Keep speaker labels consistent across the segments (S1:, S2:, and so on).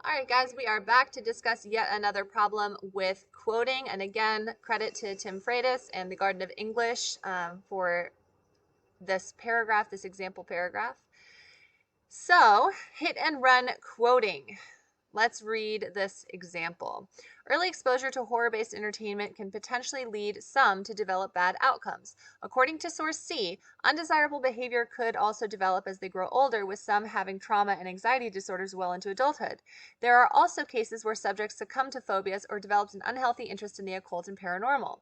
S1: All right, guys, we are back to discuss yet another problem with quoting. And again, credit to Tim Freitas and the Garden of English for this paragraph, this example paragraph. So, hit and run quoting. Let's read this example. Early exposure to horror-based entertainment can potentially lead some to develop bad outcomes. According to source C, undesirable behavior could also develop as they grow older, with some having trauma and anxiety disorders well into adulthood. There are also cases where subjects succumb to phobias or developed an unhealthy interest in the occult and paranormal.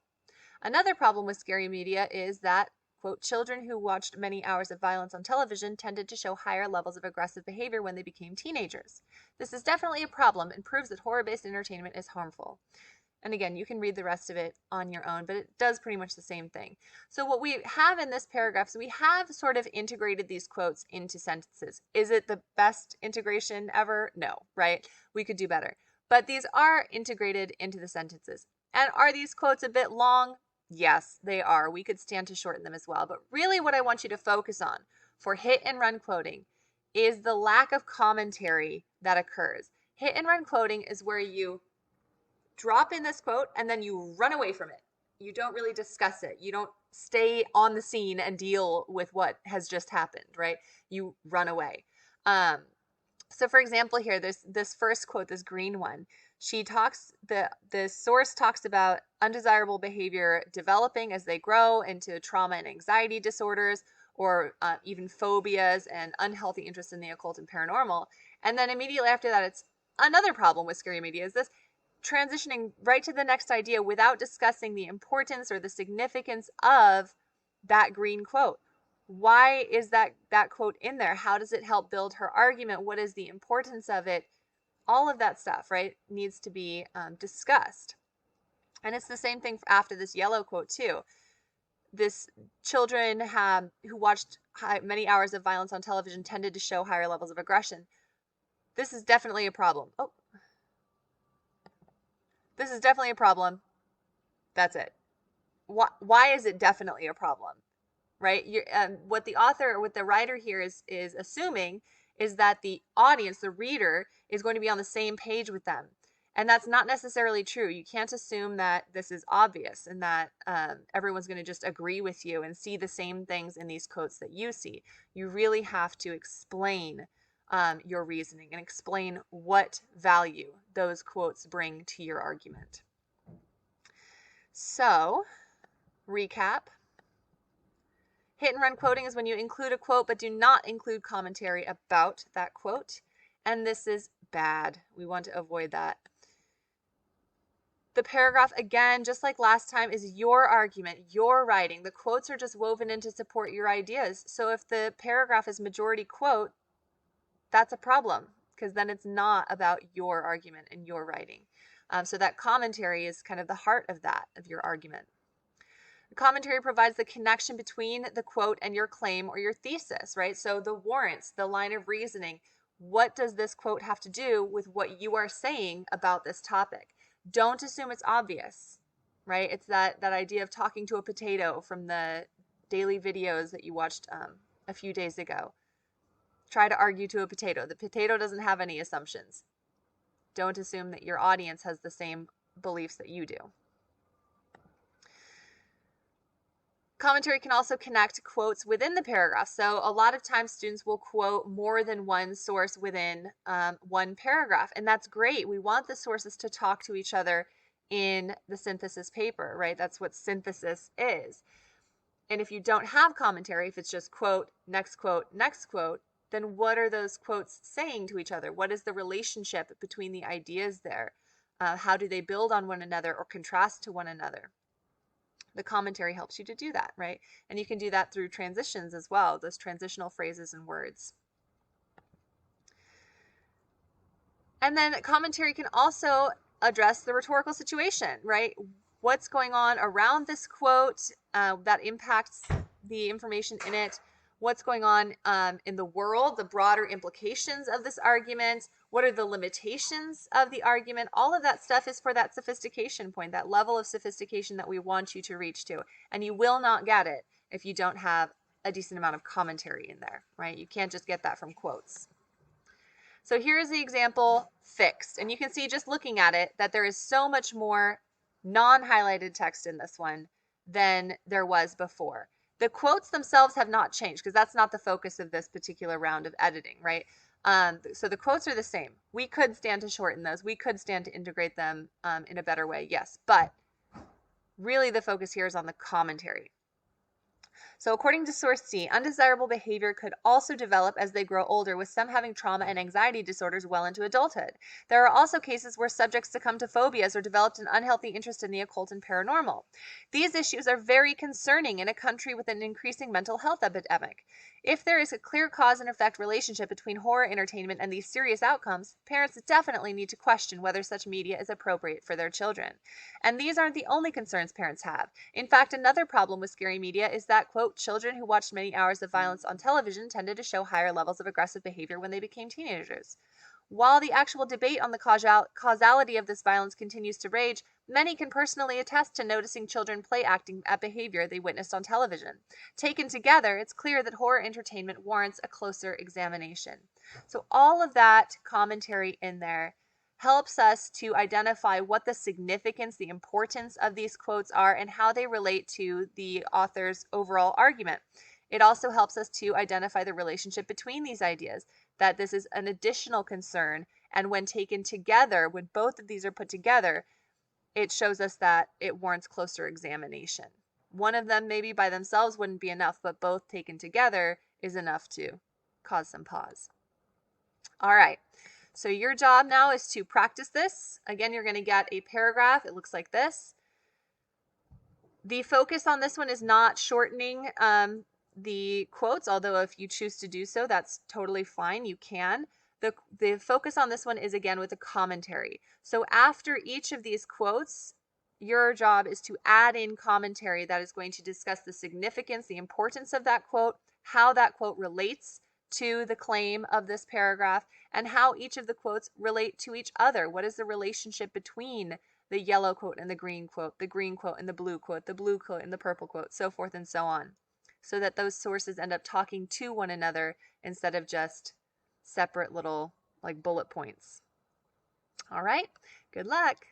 S1: Another problem with scary media is that, quote, children who watched many hours of violence on television tended to show higher levels of aggressive behavior when they became teenagers. This is definitely a problem and proves that horror-based entertainment is harmful. And again, you can read the rest of it on your own, but it does pretty much the same thing. So what we have in this paragraph is we have sort of integrated these quotes into sentences. Is it the best integration ever? No, right? We could do better. But these are integrated into the sentences. And are these quotes a bit long? Yes, they are. We could stand to shorten them as well. But really what I want you to focus on for hit and run quoting is the lack of commentary that occurs. Hit and run quoting is where you drop in this quote and then you run away from it. You don't really discuss it. You don't stay on the scene and deal with what has just happened, right? You run away. So for example here, there's this first quote, this green one. The source talks about undesirable behavior developing as they grow into trauma and anxiety disorders, or even phobias and unhealthy interest in the occult and paranormal. And then immediately after that, it's another problem with scary media is this transitioning right to the next idea without discussing the importance or the significance of that green quote. Why is that quote in there? How does it help build her argument? What is the importance of it? All of that stuff, right, needs to be discussed. And it's the same thing after this yellow quote too. This children who watched many hours of violence on television tended to show higher levels of aggression. This is definitely a problem. This is definitely a problem. That's it. Why is it definitely a problem? Right? What the author or what the writer here is assuming is that the audience, the reader, is going to be on the same page with them. And that's not necessarily true. You can't assume that this is obvious and that everyone's going to just agree with you and see the same things in these quotes that you see. You really have to explain your reasoning and explain what value those quotes bring to your argument. So, recap. Hit and run quoting is when you include a quote but do not include commentary about that quote. And this is bad. We want to avoid that. The paragraph, again, just like last time, is your argument, your writing. The quotes are just woven in to support your ideas. So if the paragraph is majority quote, that's a problem because then it's not about your argument and your writing. So that commentary is kind of the heart of that, of your argument. The commentary provides the connection between the quote and your claim or your thesis, right? So the warrants, the line of reasoning, what does this quote have to do with what you are saying about this topic? Don't assume it's obvious, right? It's that idea of talking to a potato from the daily videos that you watched a few days ago. Try to argue to a potato. The potato doesn't have any assumptions. Don't assume that your audience has the same beliefs that you do. Commentary can also connect quotes within the paragraph. So a lot of times students will quote more than one source within one paragraph. And that's great. We want the sources to talk to each other in the synthesis paper, right? That's what synthesis is. And if you don't have commentary, if it's just quote, next quote, next quote, then what are those quotes saying to each other? What is the relationship between the ideas there? How do they build on one another or contrast to one another? The commentary helps you to do that, right? And you can do that through transitions as well, those transitional phrases and words. And then commentary can also address the rhetorical situation, right? What's going on around this quote that impacts the information in it? What's going on in the world, the broader implications of this argument? What are the limitations of the argument? All of that stuff is for that sophistication point, that level of sophistication that we want you to reach to. And you will not get it if you don't have a decent amount of commentary in there, right? You can't just get that from quotes. So here is the example fixed. And you can see just looking at it that there is so much more non-highlighted text in this one than there was before. The quotes themselves have not changed because that's not the focus of this particular round of editing, right? So the quotes are the same. We could stand to shorten those. We could stand to integrate them in a better way, yes. But really the focus here is on the commentary. So according to source C, undesirable behavior could also develop as they grow older, with some having trauma and anxiety disorders well into adulthood. There are also cases where subjects succumb to phobias or developed an unhealthy interest in the occult and paranormal. These issues are very concerning in a country with an increasing mental health epidemic. If there is a clear cause and effect relationship between horror entertainment and these serious outcomes, parents definitely need to question whether such media is appropriate for their children. And these aren't the only concerns parents have. In fact, another problem with scary media is that, quote, children who watched many hours of violence on television tended to show higher levels of aggressive behavior when they became teenagers. While the actual debate on the causality of this violence continues to rage, many can personally attest to noticing children play acting at behavior they witnessed on television. Taken together, it's clear that horror entertainment warrants a closer examination. So all of that commentary in there helps us to identify what the significance, the importance of these quotes are, and how they relate to the author's overall argument. It also helps us to identify the relationship between these ideas, that this is an additional concern, and when taken together, when both of these are put together, it shows us that it warrants closer examination. One of them maybe by themselves wouldn't be enough, but both taken together is enough to cause some pause. All right. So your job now is to practice this. Again, you're going to get a paragraph. It looks like this. The focus on this one is not shortening the quotes, although if you choose to do so, that's totally fine. You can. The focus on this one is, again, with a commentary. So after each of these quotes, your job is to add in commentary that is going to discuss the significance, the importance of that quote, how that quote relates to the claim of this paragraph, and how each of the quotes relate to each other. What is the relationship between the yellow quote and the green quote and the blue quote and the purple quote, so forth and so on, so that those sources end up talking to one another instead of just separate little like bullet points. All right, good luck.